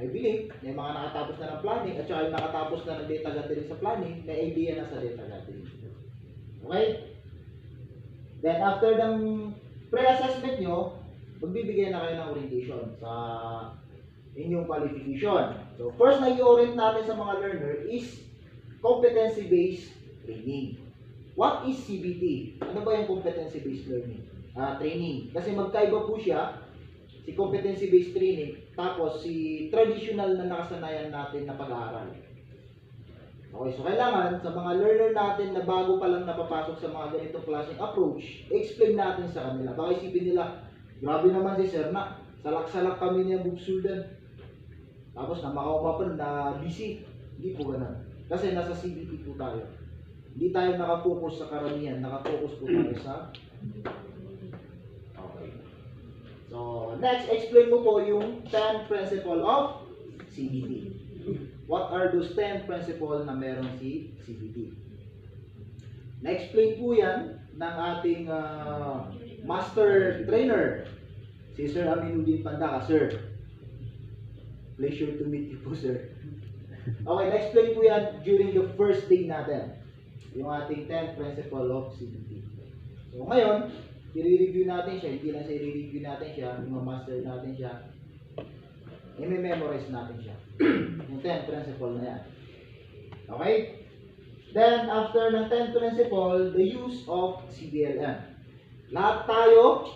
I believe, may mga nakatapos na ng planning at saka yung nakatapos na ng data gathering sa planning, may idea na sa data gathering. Okay? Then after ng pre-assessment nyo, magbibigay na kayo ng orientation sa inyong qualification. So first na i-orient natin sa mga learner is competency-based training. What is CBT? Ano ba yung competency-based learning? Training. Kasi magkaiba po siya, si competency-based training, tapos si traditional na nakasanayan natin na pag-aaral. Okay, so kailangan sa mga learner natin na bago pa lang napapasok sa mga ganitong klaseng approach, explain natin sa kanila. Baka isipin nila, grabe naman si sir na, salak-salak kami niya buksuldan. Tapos na makaupapan na busy. Hindi po ganun. Kasi nasa CBT po tayo. Hindi tayo nakafocus sa karamihan, nakafocus po tayo sa... Okay. So, next, explain mo po yung 10 principle of CBT. What are those 10 principle na meron si CBT? Na-explain po yan ng ating master trainer, si Sir Aminuddin Pandaka. Sir, pleasure to meet you po, sir. Okay, na-explain po yan during the first day natin. Yung ating 10 principle of CBT. So ngayon, i-review natin siya. Hindi lang sa i-review natin siya, i-master natin siya. I-memorize natin siya. Yung 10 principle na yan. Okay? Then, after ng 10 principle, the use of CBLM. Lahat tayo,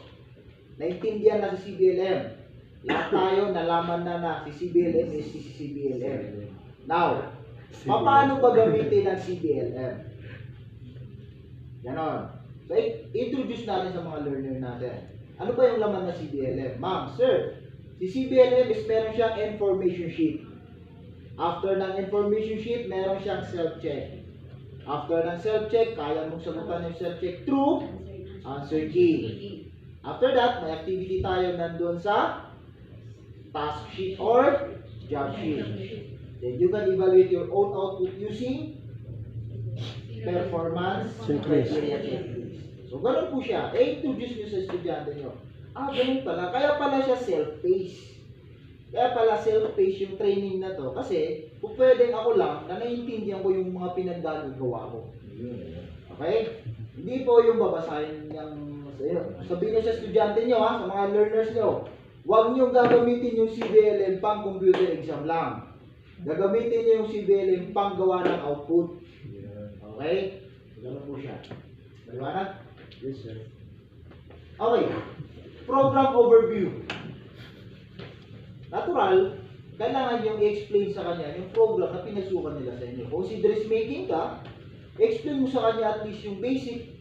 naintindihan na si CBLM. Lahat tayo, nalaman na si CBLM is si CBLM. Now, paano ba gamitin ang CBLM? Ganon. So, introduce natin sa mga learner natin. Ano ba yung laman ng CBLM? Ma'am, sir, si CBLM is meron siyang information sheet. After ng information sheet, meron siyang self-check. After ng self-check, kaya mong sagutan yung self-check through answer key. After that, may activity tayo nandun sa task sheet or job sheet. Then you can evaluate your own output using performance criteria checklist. So, ganun po siya. I-introduce nyo sa estudyante nyo. Ganun pala. Kaya pala siya self-paced. Kaya pala self-paced yung training na to. Kasi, kung pwedeng ako lang, na naiintindihan ko yung mga pinagagawa ko. Okay? Hindi po yung babasahin yung sabihin nyo sa estudyante nyo, sa mga learners nyo, huwag nyo gagamitin yung CBLM pang computer exam lang. Gagamitin nyo yung CBLM pang gawa ng output. Okay? Ganun po siya. Maliwanag? Yes, sir. Okay. Program overview. Natural, kailangan yung i-explain sa kanya yung program na pinasukan nila sa inyo. Kung si dressmaking ka, explain mo sa kanya at least yung basic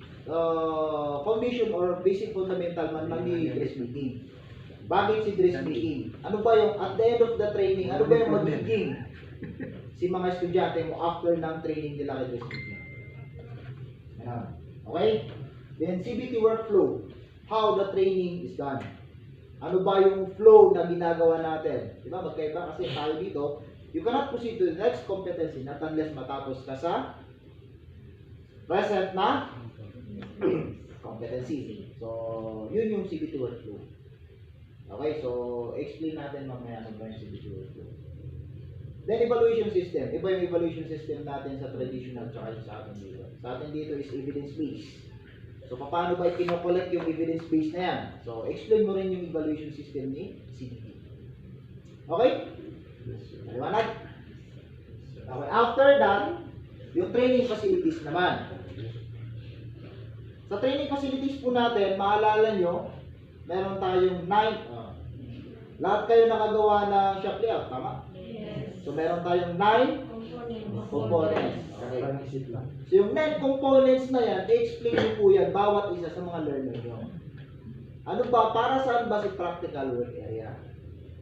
foundation or basic fundamental man lang ni dressmaking. Bakit si dressmaking? Ano ba yung, at the end of the training, ano ba yung magiging si mga estudyante mo after ng training nila kay dressmaking? Okay? Then CBT workflow. How the training is done. Ano ba yung flow na ginagawa natin? Diba? Magkaiba kasi tayo dito. You cannot proceed to the next competency not unless matapos ka sa present na competency. So, yun yung CBT workflow. Okay, so explain natin mamaya ano ba yung CBT workflow. Then, evaluation system. Iba yung evaluation system natin sa traditional tsaka sa atin dito. Sa atin dito is evidence-based. So, paano ba i-collect yung evidence-based na yan? So, explain mo rin yung evaluation system ni CBT. Okay? Maliwanag? Okay, after that, yung training facilities naman. Sa training facilities po natin, maalala nyo, meron tayong 9, lahat kayo nakagawa ng shop layout, tama? So, meron tayong 9 components. Okay. So, yung 9 components na yan, i-explain nyo po yan, bawat isa sa mga learner nyo. Ano ba, para saan ba si practical work area?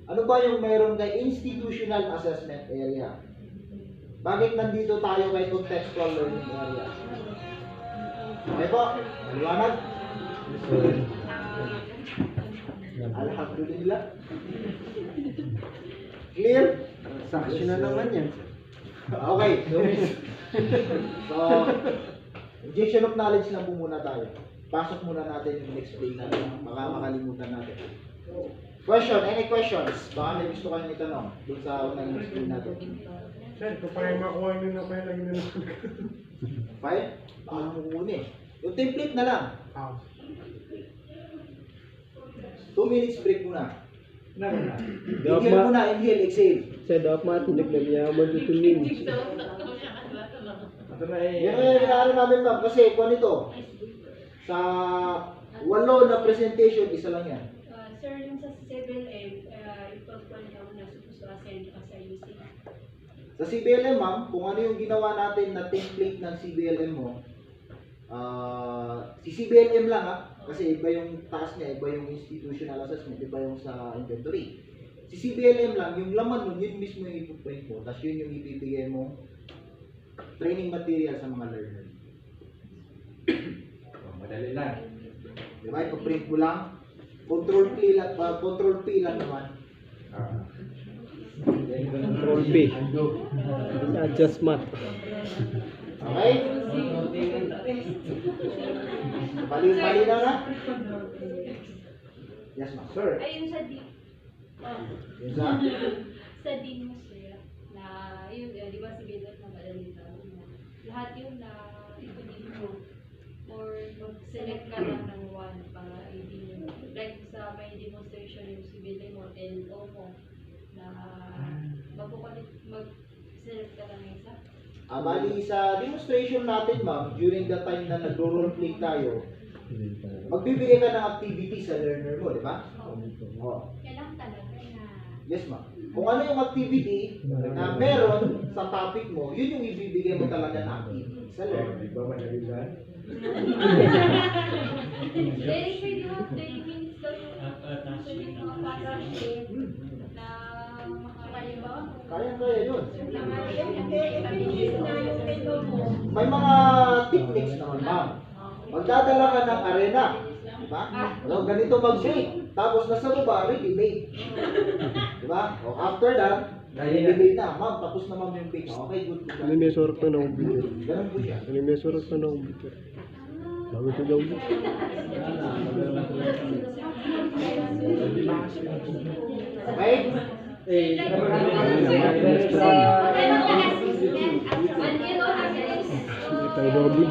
Ano ba yung meron kay institutional assessment area? Bakit nandito tayo kay contextual learning area? Okay po? Maliwanag? Alhamdulillah. Clear? Sanction na naman yan. Okay. So, injection of knowledge lang po muna tayo. Pasok muna natin yung explain natin. Baka makalimutan natin. Any questions? Baka may gusto kayong itanong doon sa unang screen natin. Sir, kung parang makuha nyo na kaya lagi na lang. File? Baka kukunin. Yung template na lang. 2 minutes break muna. Inhale muna, inhale, exhale. Sa dapat naglayaman dito nin. Ito na eh. Yan ang inaano namin ma'am, kasi kung ito, sa 8 na presentation, isa lang yan. Sir, yung sa CBLM, ipag-call niya ako na supposed to assign ka sa UC. Sa CBLM ma'am, kung ano yung ginawa natin na template ng CBLM mo, si CBLM lang kasi iba yung task niya, iba yung institutional assessment, iba yung sa inventory. Si CBLM lang, yung laman nun, yun mismo yung ipuprint mo, tapos yun yung ibibigay mo training material sa mga learner. Madali lang. Diba? Ipaprint mo lang, control P lang naman. Control P. Adjust math. Okay? Mali na? Yes ma'am. Sir, Ayun sa D. Yes ma'am. Sa D mo, sir, na yun, di ba si Bedot na madali na lahat yun na ipagin mo or mag-select ka lang ng one para i-din mo. Like sa may demonstration yung si Bedot mo, LO mo, na mag-select ka lang ng isa. Bali sa demonstration natin ma'am, during the time na nagro-roleplay tayo, magbibigay ka ng activity sa learner mo, di ba? Oo. Kailangan talaga na Yes ma'am. Kung ano yung activity na meron sa topic mo, yun yung ibibigay mo talaga na activity sa learner. di ba madali lang? Very pwede mo, 30 minutes daw yung mga para-share na makakalimbawa. Kaya yun. yung ito mo. May mga techniques naman ma'am. Magdadala ka ng arena. Diba? So, ganito mag-bake. Tapos nasa baba, ready-bake. Diba? O after that, ready-bake na. Ma'am, tapos na ma'am yung bake. Okay, good. Ano may sorok na na-umbiter? Ganun po siya. Ano may sorok na na-umbiter? Bago ito daw. Okay? Tayo Robin.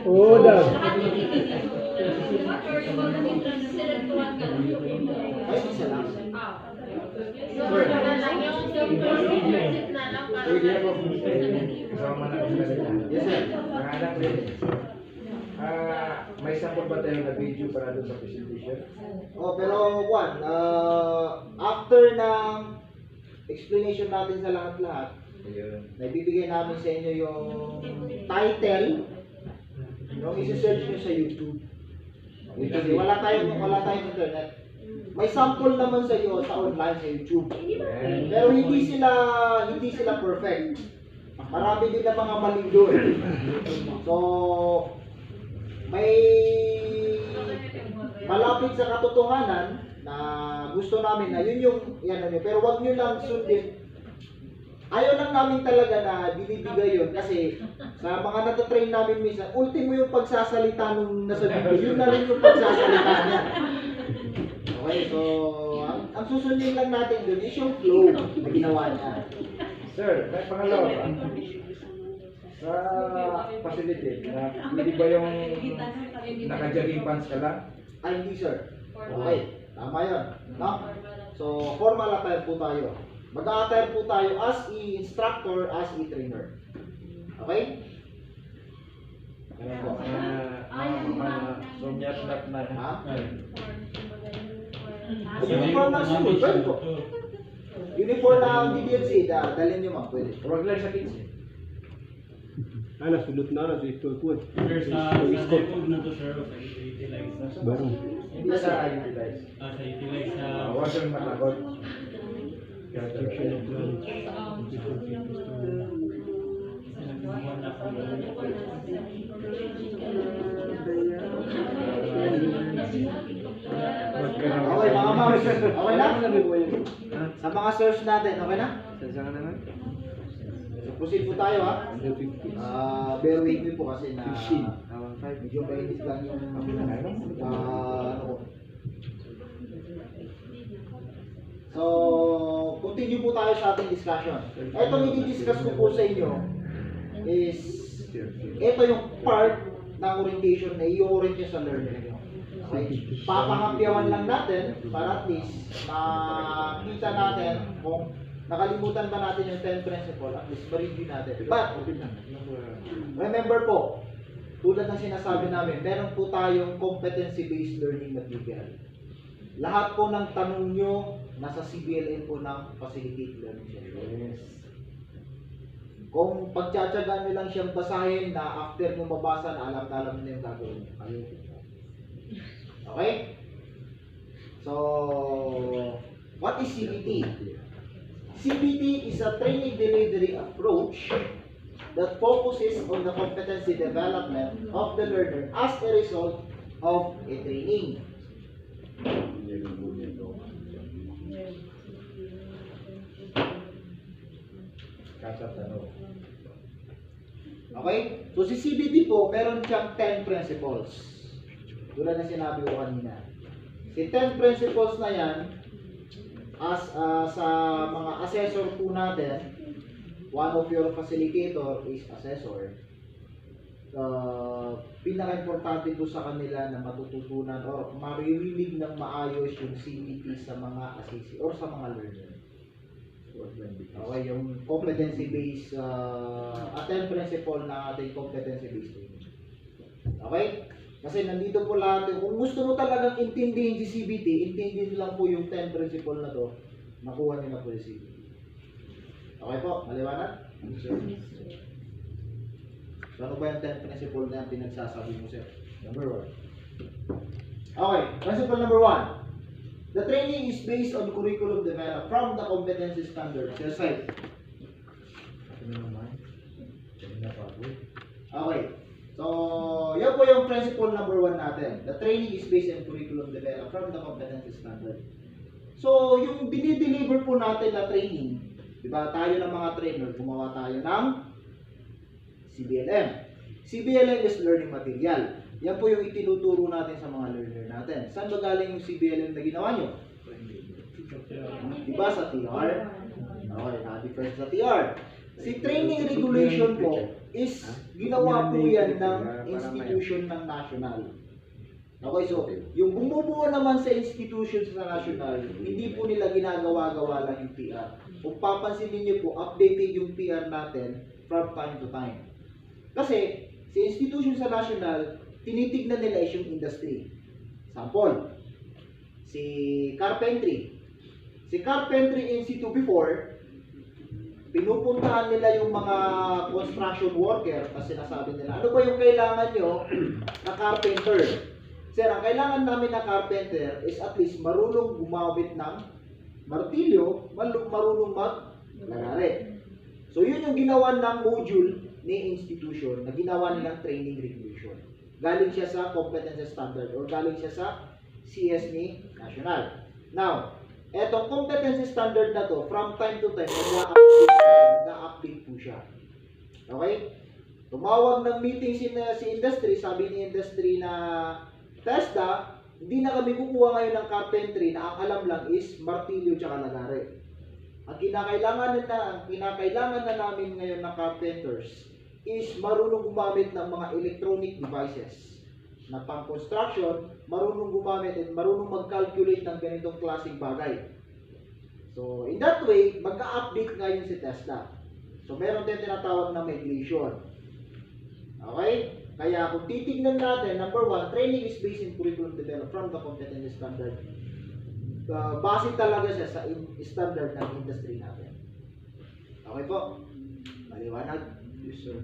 Oo, daw. Ay, isa lang. Pwede ako kasama na ako sa Yes, sir. Nanganak rin. May sample ba tayo na video para doon sa presentation? Oh, pero Juan, after ng explanation natin sa lahat-lahat, Ayun. naibibigay namin sa inyo yung title yung isi-search nyo sa YouTube. Kasi wala tayong internet. May sample naman sa iyo sa online sa YouTube. Pero hindi sila perfect. Marami din na mga mali doon. So, may malapit sa katotohanan na gusto namin na yun yung yan ano, pero wag niyo lang sundin. Ayaw lang namin talaga na binibigay yun kasi sa mga natatrain namin minsan, ultimo yung pagsasalita nung nasa video, yun na rin yung pagsasalita niya. Okay, so ang susundin lang natin dun is yung flow na ginawa niya. Sir, may pangalawa pa. Sa facility, hindi ba yung naka-jogging pants ka lang? Ay, hindi sir. Okay, tama yun. No? So, formal attire po tayo. Mag-a-attire po tayo as instructor, as trainer. Okay? Ganun po. Sumyat na Ha? Uniform ng school, pwede po. Uniform ng DDLC, dalhin nyo ma'am, pwede. Huwag lang sa kids. Ano, sulot na ito po. Sir, sa network na to, sir, sa utilize na. Barong. Hindi sa utilize. Sa utilize sa... Huwag kang matakot. Section of knowledge. Okay, mga ma'am. Okay na? Sa mga search natin, okay na? Saan ka naman? So, proceed po tayo ha. Bear with me po kasi na... 15. Medyo mainit lang yung ano. So, continue po tayo sa ating discussion. Ito i-discuss ko po sa inyo is ito yung part ng orientation na i-orient nyo sa learner nyo. Okay? Papahapyawan lang natin para at least makita natin kung nakalimutan ba natin yung 10 principle, at least ma-review natin. But, remember po, tulad ng sinasabi namin, meron po tayong competency-based learning material. Lahat po ng tanong nyo, nasa CBLN po ng Facilitate Learning Center. Kung pagtsatsagaan nyo lang siyang basahin na after nyo mabasa na alam nyo yung gagawin nyo. Kayo po. Okay? So, what is CBT? CBT is a training delivery approach that focuses on the competency development of the learner as a result of a training. Okay? So si CBT po, meron siyang 10 principles. Tulad na sinabi ko kanina. Si 10 principles na yan, sa mga assessor po natin, one of your facilitator is assessor. Pinaka-importante po sa kanila na matututunan o maririnig ng maayos yung CBT sa mga assessee or sa mga learner. Okay, yung competency-based, 10 principle na ating competency-based training. Okay? Kasi nandito po lahat, kung gusto mo talagang intindihin si CBT, intindihin lang po yung 10 principle na to, nakuha nyo na po yung CBT. Okay po, maliwanag? So ano ba yung 10 principle na yung pinagsasabi mo, sir? Number 1. Okay, principle number 1. The training is based on curriculum developed from the competency standards. Your side. Okay. So, yan po yung principle number 1 natin. The training is based on curriculum developed from the competency standard. So, yung dinideliver po natin na training, di ba, tayo ng mga trainer, gumawa tayo ng CBLM. CBLM is learning material. Yan po yung itinuturo natin sa mga learner natin. Saan ba galing yung CBLM na ginawa nyo? Di ba sa TR? Okay, naka-difference sa TR. Si training regulation po is ginawa po yan ng institution ng national. Okay, so yung bumubuo naman sa institution sa national, hindi po nila ginagawa-gawa lang yung PR. Kung papansinin niyo po, updated yung PR natin from time to time. Kasi si institution sa national, tinitignan nila is yung industry. Sample, si Carpentry. Si Carpentry Institute before, pinupuntahan nila yung mga construction worker kasi sinasabi nila, ano ba yung kailangan nyo na carpenter? Sir, ang kailangan namin na carpenter is at least marunong gumamit ng martilyo, marunong maglagari. So yun yung ginawa ng module ni institution na ginawa nilang training regulation. Galing siya sa competency standard or galing siya sa CS ni national. Now, etong competency standard na to, from time to time, nag-update po siya. Okay? Tumawag ng meeting si industry, sabi ni industry na TESDA, hindi na kami kukuha ngayon ng carpentry na ang alam lang is martilyo tsaka lagari. Ang kinakailangan na namin ngayon ng carpenters is marunong gumamit ng mga electronic devices na pang-construction, marunong gumamit at marunong mag-calculate ng ganitong klaseng bagay. So, in that way, magka-update ngayon si TESDA. So, meron din tinatawag na migration. Okay? Kaya kung titignan natin, number 1, training is based in curriculum developed from the competency standard. Base talaga siya sa standard ng industry natin. Okay po? Maliwanag? Yes, sir.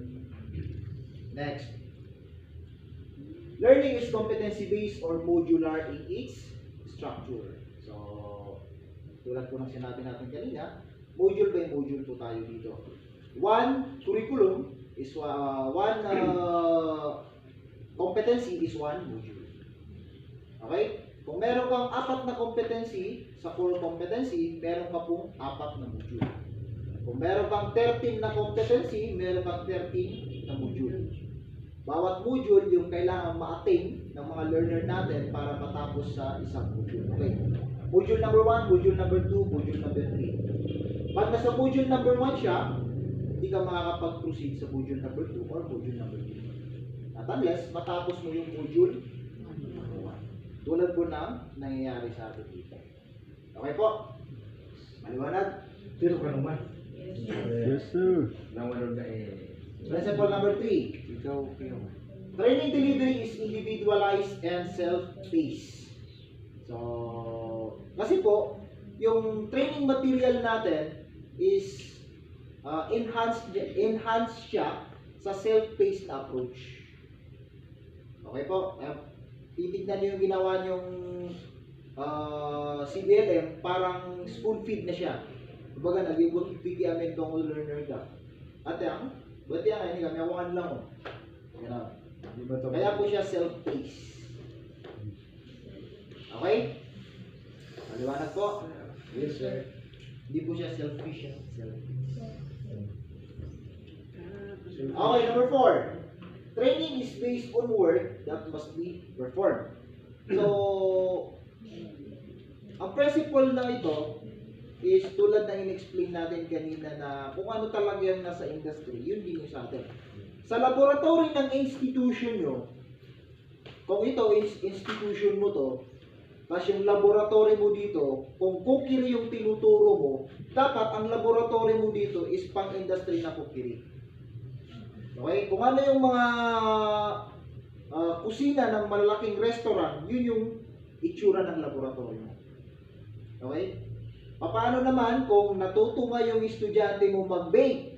Next. Learning is competency-based or modular in its structure. So, tulad po ng sinabi natin kanina, module by module po tayo dito. One curriculum is competency is one module. Okay? Kung meron kang 4 na competency sa core competency, meron ka pong 4 na module. Kung meron kang 13 na competency, meron kang 13 na module. Bawat module yung kailangan ma-attain ng mga learner natin para matapos sa isang module. Okay. Module number 1, module number 2, module number 3. Pag nasa module number 1 siya, hindi ka makakapag-proceed sa module number 2 or module number 3. At unless matapos mo yung module number 1. Tulad po ng nangyayari sa atin dito. Okay po? Maliwanag? Tiro ka naman. Yes, sir. Naman na Principle number 3. Ikaw, Pio. Training delivery is individualized and self-paced. So, kasi po, yung training material natin is enhanced siya sa self-paced approach. Okay po? Titignan niyo yung ginawa niyong CBLM, parang spoon feed na siya. Kumbaga, nag-ibigyamin tong learner ka. Ate, ba't yan? Hindi kami, awangan lang. Ganun. Kaya po siya self-paced. Okay? Maliwanag po? Yes, sir. Hindi po siya selfish. Self-paced. Okay, number 4. Training is based on work that must be performed. So, ang principle na ito is tulad ng in-explain natin kanina na kung ano talaga yung nasa industry, yun din yung sa atin. Sa laboratory ng institution nyo, kung ito is institution mo to, tapos yung laboratory mo dito, kung kukiri yung tinuturo mo, dapat ang laboratory mo dito is pang-industry na kukiri. Okay? Kung ano yung mga kusina ng malalaking restaurant, yun yung itsura ng laboratory mo. Okay? Paano naman kung natuto yung estudyante mo mag-bake?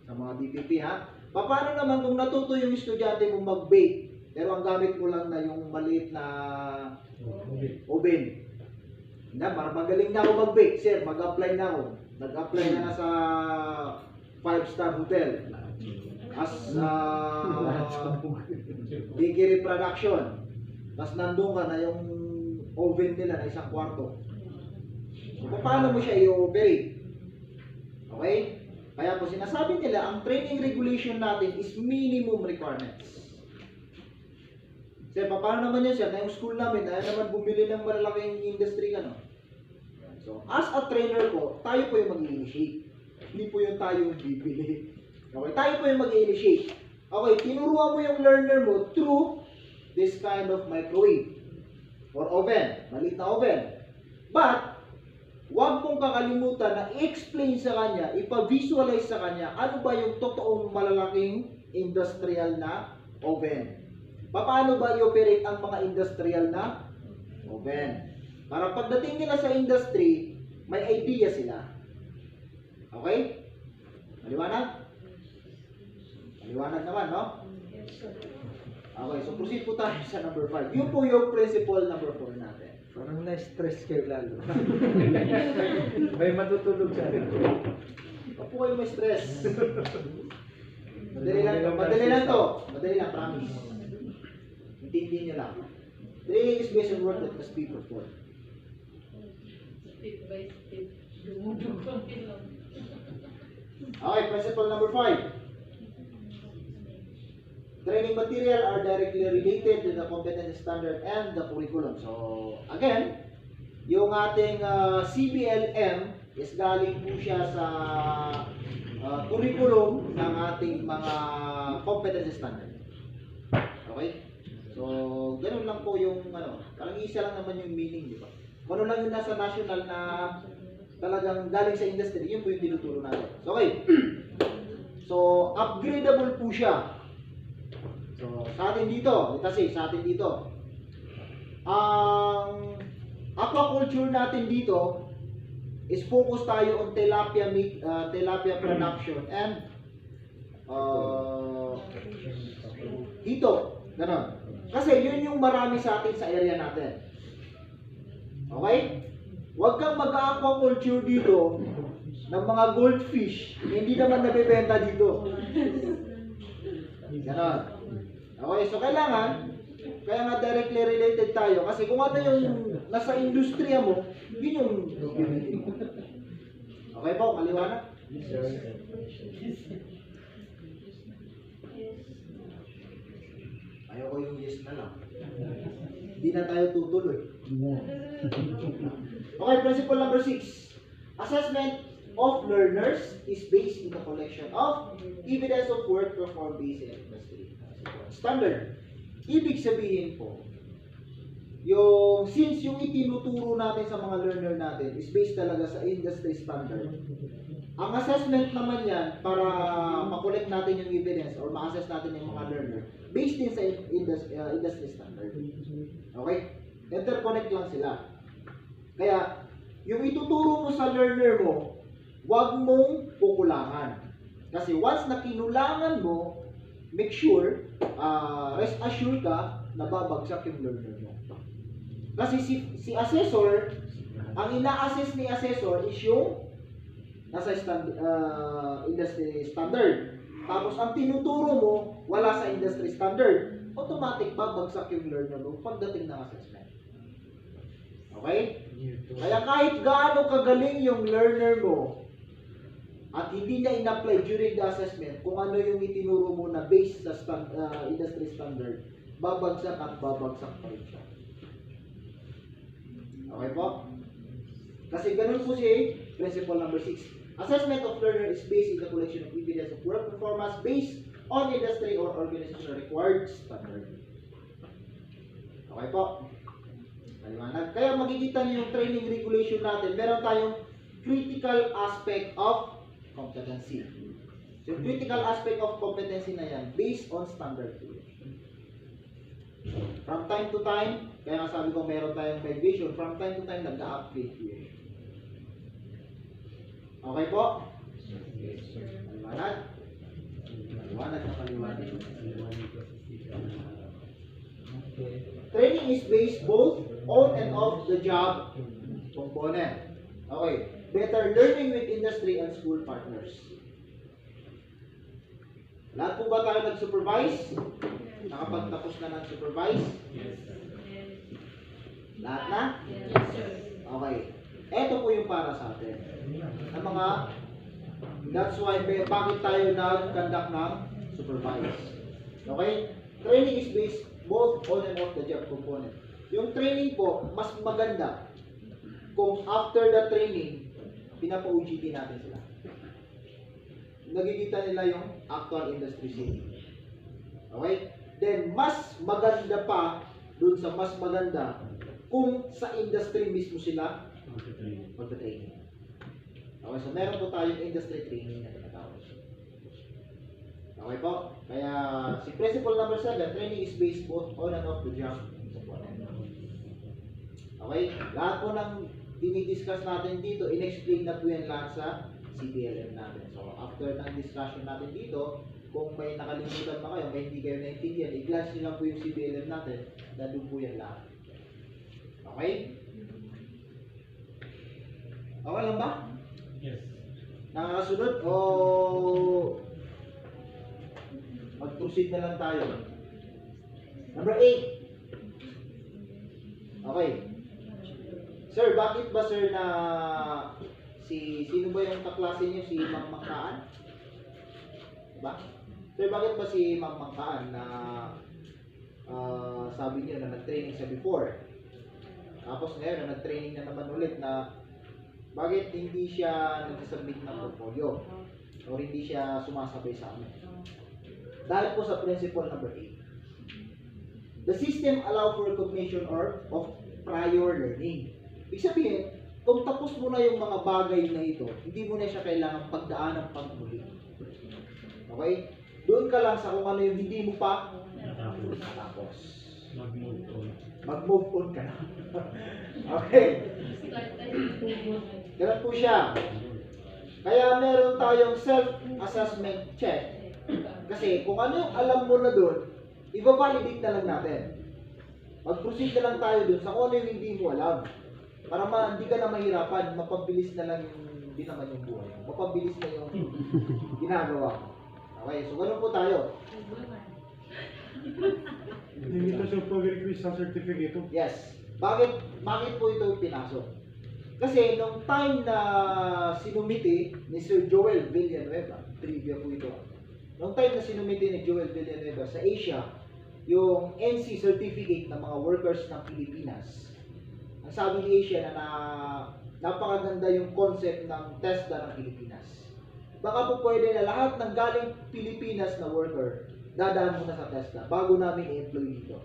Sa mga BPP ha? Paano naman kung natuto yung estudyante mo mag-bake, pero ang gamit mo lang na yung maliit na oven? Magaling na ako mag-bake, sir, mag-apply na ako. Nag-apply na sa 5-star hotel. As bakery production. Tapos nandun ka na yung oven nila na isang kwarto. So, paano mo siya i-operate? Okay? Kaya po sinasabi nila, ang training regulation natin is minimum requirements. Sir, paano naman yun, sir? Na yung school namin, ayaw naman bumili ng malalaking industry ka, no? So, as a trainer po, tayo po yung mag-initiate. Hindi po yung tayo yung bibili. Okay? Tayo po yung mag-initiate. Okay, tinuruan mo yung learner mo through this kind of microwave or oven, maliit na oven. But, huwag mong kakalimutan na i-explain sa kanya, ipa-visualize sa kanya, ano ba yung totoong malalaking industrial na oven. Paano ba i-operate ang mga industrial na oven? Para pagdating nila sa industry, may idea sila. Okay? Maliwanag? Maliwanag naman, no? Okay, so proceed po tayo sa number 5. Yun po yung principle number 4 natin. Parang na-stress kayo lalo. May matutulog siya. Huwag po kayo may stress. Madali lang to. Madali lang, promise. Intindihin nyo lang. Training is based on work that must be performed. Step by step. Okay, principle number 5. Training material are directly related to the competency standard and the curriculum. So, again, yung ating CBLM is galing po siya sa curriculum ng ating mga competency standard. Okay? So, ganun lang po yung parang isa lang naman yung meaning, di ba? Kung ano lang yung nasa national na talagang galing sa industry, yun po yung tinuturo natin. So, okay. So, upgradable po siya. So, sa atin dito, kasi sa atin dito, ang aquaculture natin dito is focus tayo on tilapia production and dito, gano'n. Kasi yun yung marami sa atin sa area natin. Okay? Huwag kang mag-aquaculture dito ng mga goldfish, hindi naman nabibenta dito. Gano'n. Okay, so kailangan, kaya nga directly related tayo, kasi kung ano yung nasa industriya mo, yun yung gamitin mo. Okay po, maliwanag? Ayoko yung yes na lang. Hindi na tayo tutuloy. Okay, principle number 6. Assessment of learners is based in the collection of evidence of work performed based in industry standard. Ibig sabihin po, since yung itinuturo natin sa mga learner natin is based talaga sa industry standard, ang assessment naman yan para ma-collect natin yung evidence or ma-assess natin yung mga learner based din sa industry standard. Okay? Interconnect lang sila. Kaya, yung ituturo mo sa learner mo, huwag mong kukulangan. Kasi once na kinulangan mo, make sure, rest assured ka na babagsak yung learner mo. Kasi si assessor, ang ina-assess ni assessor is yung nasa industry standard. Tapos ang tinuturo mo, wala sa industry standard. Automatic babagsak yung learner mo pagdating ng assessment. Okay? Kaya kahit gaano kagaling yung learner mo, at hindi niya in-apply during the assessment kung ano yung itinuro mo na based sa industry standard, babagsak at babagsak pa rin siya. Okay po? Kasi ganun po si principle number 6. Assessment of learner is based in the collection of evidence of work performance based on industry or organizational required standard. Okay po? Maliwanag. Kaya makikita niyo yung training regulation natin, meron tayong critical aspect of competency. So, yung critical aspect of competency na yan, based on standard regulation. From time to time, kaya nga sabi ko meron tayong migration, from time to time nag-upgrade yun. Okay po? Paliwanag? Paliwanag na paliwanag. Training is based both on and off the job component. Okay. Better learning with industry and school partners. Lahat po ba tayo nag-supervise? Nakapagtapos na ng supervise? Lahat na? Yes, sir. Okay. Ito po yung para sa atin. Ang mga, that's why, bakit tayo nag-conduct ng supervise. Okay? Training is based both on and off the job component. Yung training po, mas maganda kung after the training, pinapa-OJT natin sila. Nagigita nila yung actual industry setting. Okay? Then, mas maganda pa, dun sa mas maganda, kung sa industry mismo sila magta-training. Okay, so meron po tayong industry training na tinatawag. Okay po? Kaya, si principle number 7, training is based both on and off the job. Okay? Lahat po ng dinidiscuss natin dito, in-explain na po yan lahat sa CBLM natin. So, after ng discussion natin dito, kung may nakalimutan pa kayo, may hindi kayo naintindihan, i-glance nyo lang po yung CBLM natin, nandun po yan lahat. Okay? Okay lang ba? Yes. Nakakasunod o mag-proceed na lang tayo? Number 8. Okay. Sir, bakit ba sir na sino ba yung kaklase niyo? Si Ma'am Mangkaan? Diba? Sir, bakit ba si Ma'am Mangkaan na sabi niyo na nag-training siya before? Tapos ngayon na nag-training na naman ulit na bakit hindi siya nag-submit ng portfolio? O hindi siya sumasabay sa amin? Dahil po sa principle number 8. The system allow for recognition of prior learning. Ibig sabihin, kung tapos mo na yung mga bagay na ito, hindi mo na siya kailangan pagdaan ng pagmuli. Okay? Doon ka lang sa kung ano yung hindi mo pa natapos. Mag-move on. Mag-move on ka na. Okay? Ganun po siya. Kaya meron tayong self-assessment check. Kasi kung ano yung alam mo na doon, i-validate na lang natin. Mag-proceed na lang tayo doon sa kung ano yung hindi mo alam. Para hindi ka na mahirapan, mapabilis na lang yung hindi naman yung buhay. Mapabilis na yung ginagawa. Okay, so ganun po tayo. Limitasyon pag-request sa certificate. Yes. Bakit po ito pinasok? Kasi nung time na sinumiti ni Sir Joel Villanueva, trivia po ito. Nung time na sinumiti ni Joel Villanueva sa Asia, yung NC certificate ng mga workers ng Pilipinas. Ang sabi ni Asia na napakaganda yung concept ng TESDA ng Pilipinas. Baka po pwede na lahat ng galing Pilipinas na worker, dadaan muna sa TESDA bago namin i-employ dito.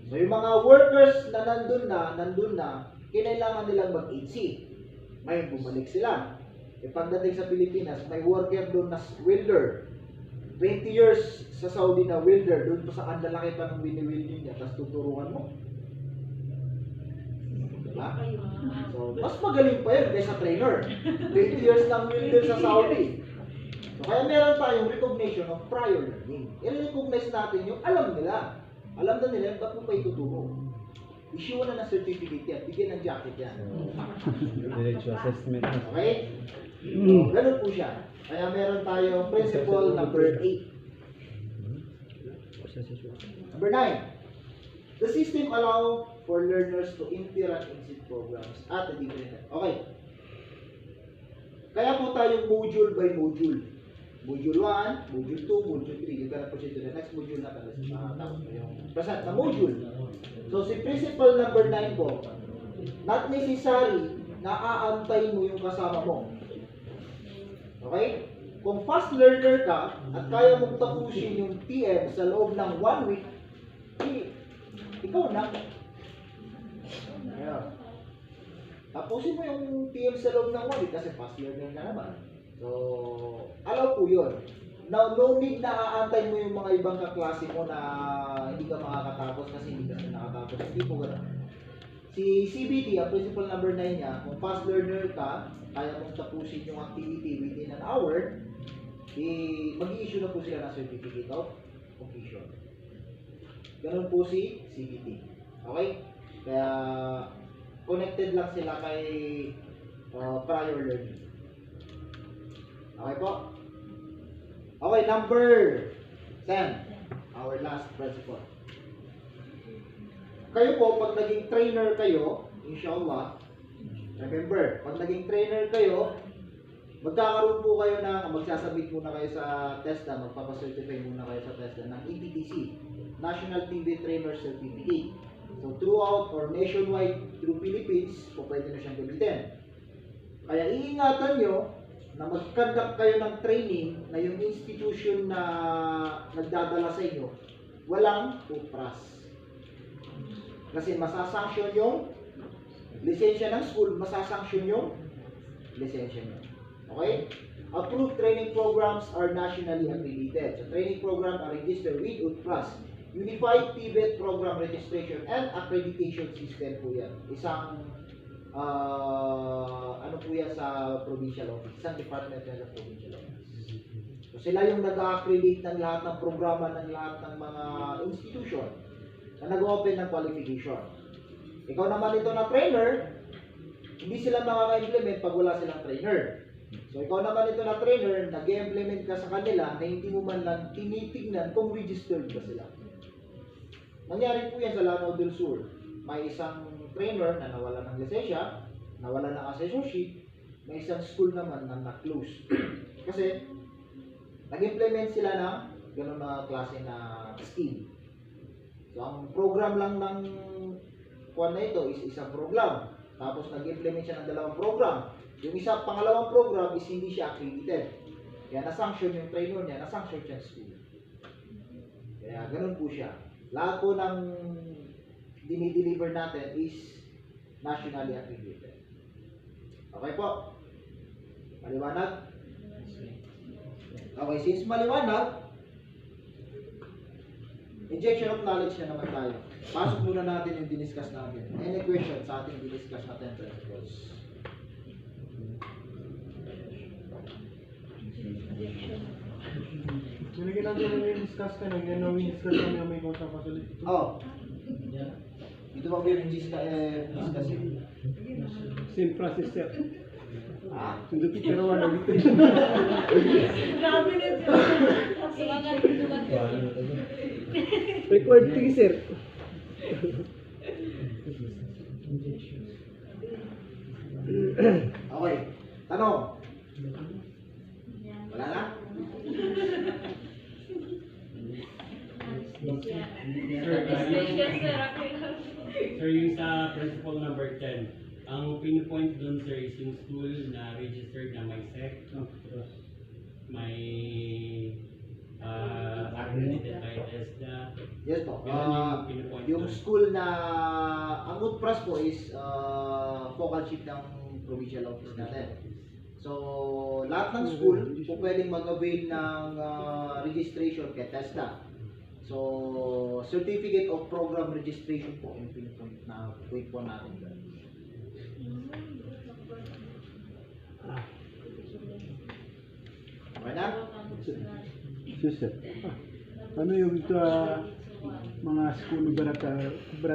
So yung mga workers na nandun na, kinailangan nilang mag-AC. Ngayon bumalik sila. E pagdating sa Pilipinas, may worker doon na welder. 20 years sa Saudi na welder, doon pa sa ang lalaki pa ng wini-welding niya, tapos tuturuan mo. Diba? So, mas magaling pa yun kaysa trainer. 20 years ng welder sa Saudi. So, kaya meron tayong recognition of prior learning. I-recognize natin yung alam nila. Alam na nila, ba't mo pa ituturo? Issue na ng certificate yan, bigyan ng jacket yan. Diretso assessment. Okay? So, ganun po siya. Kaya meron tayong principle number 8. Number 9. The system allow for learners to enter and exit programs at a different time. Okay. Kaya po tayong module by module. Module 1, Module 2, Module 3. You're gonna proceed to the next module na tapos yung present na module. So, si principle number 9 po, not necessary na aantayin mo yung kasama mo. Okay? Kung fast learner ka at kaya mong tapusin yung TM sa loob ng 1 week, ikaw na. Ayan. Tapusin mo yung TM sa loob ng 1 week kasi fast learner na naman. So, alaw po yun. No need na aantay mo yung mga ibang kaklase mo na hindi ka makakatapos kasi hindi ka nakatapos. Hindi po gano'n. Si CBT, ang principle number 9 niya, kung fast learner ka, kaya mong tapusin yung activity within an hour, mag-i-issue na po sila ng certificate of completion. Ganun po si CBT. Okay? Kaya, connected lang sila kay prior learning. Okay po? Okay, number 10. Our last principle. Kayo po, pag naging trainer kayo, inshallah, remember, pag naging trainer kayo, magkakaroon po kayo ng, magsasabit muna kayo sa TESDA, magpapacertify muna kayo sa TESDA ng ATTC, National TV Trainer Certificate. So, throughout or nationwide, through Philippines, po pwede na siyang gamitin. Kaya iingatan nyo na mag-conduct kayo ng training na yung institution na nagdadala sa inyo, walang toothbrush. Kasi masasanction yung lisensya ng school, masasanction yung lisensya nyo. Okay? Approved training programs are nationally accredited. So, training program are registered with UTPRAS. Unified TVET Program Registration and Accreditation System po yan. Isang ano po yan sa provincial office, isang department yan sa provincial office. So sila yung nag-accredit ng lahat ng programa ng lahat ng mga institution na nag-open ng qualification. Ikaw naman ito na trainer, hindi sila makaka-implement pag wala silang trainer. So ikaw naman ito na trainer, nag-implement ka sa kanila na hindi mo man lang tinitignan kung registered ba sila. Nangyari po yan sa Lanao del Sur. May isang trainer na nawala ng lisensya, nawala ng assessorship, may isang school naman na na-close. Kasi, nag-implement sila ng gano'n na klase na scheme. So, ang program lang ng kuwan na ito is isang program. Tapos, nag-implement siya ng dalawang program. Yung isa, pangalawang program is hindi siya accredited. Kaya na-sanction yung trainer niya, na-sanction siya school. Kaya, gano'n po siya. Lahat po ng dinideliver natin is nationally accredited. Okay po? Maliwanag? Okay, since maliwanag, injection of knowledge na naman tayo. Pasok muna natin yung diniscuss natin. Any question sa ating diniscuss na 10 principles? Nilagyan natin yung discuss ka nang yan na discuss kami ang may kontra facility. Oh. Ito ba yung discuss yun? Same process sir. Ah? Hindi pero wala dito. Grabe na siya. Semangat dito ba? Record thing sir. Okay. Tanong. Wala na? Sir, yung sa principle number 10, ang pinpoint dun, sir, is yung school na registered na may SEC, may accredited by TESDA. Yes po. Yun yung pinpoint Yung dun. school na, ang UTPRAS po is focal chief ng provincial office natin. So, lahat ng school po pwedeng mag-avail ng registration kay TESDA. So, Certificate of Program Registration po yung pinpoint na point po natin. Okay na? Suset. Ano yung ito, mga school berat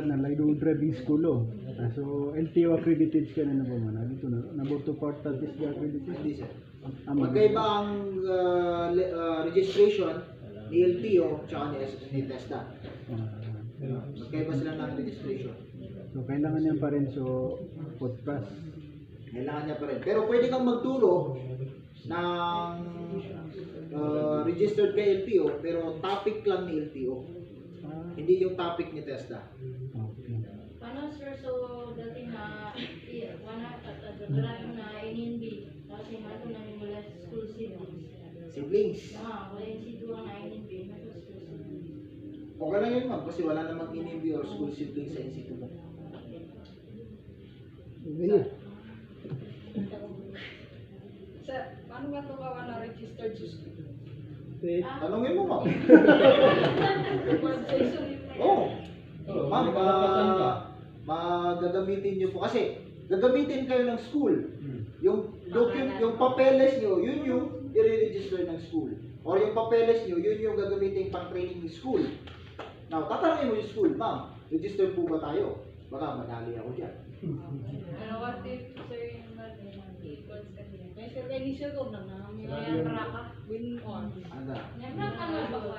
na like yung driving school so LTO accredited ka na ba man? Dito na naboto portal is accredited. Hindi sir. Magkaiba ang registration ni LTO tsaka ni TESDA. Magkaiba sila ng registration. So kailangan niyan pa rin so podcast. Kailangan niya pa rin. Pero pwede kang magturo ng registered kay LTO pero topic lang ni LTO. Hindi yung topic ni TESDA. Okay. Paano sir, so dati na wala na NNB kasi mato na mula school siblings. Siblings. Wala yung sidwa na NNB na school siblings. Okay lang yun ma'am kasi wala namang NMB or school siblings sa NC2 mo. Sir, paano nga ito ka na registered sa school? Tanungin mo ma'am. Oh. Oo. Ma'am, magagamitin nyo po kasi gagamitin kayo ng school. Yung yung papeles nyo, yun yung i-register ng school. Or yung papeles nyo, yun yung gagamitin pang training ng school. Now, tatanungin mo yung school, ma'am, register po ba tayo? Baka madali ako dyan. Ano, what if, sir, yung equals ka niya? Kaya sir, kaya ni sir ko na may karaka, win on. Ano? Nyamra ka nga ba?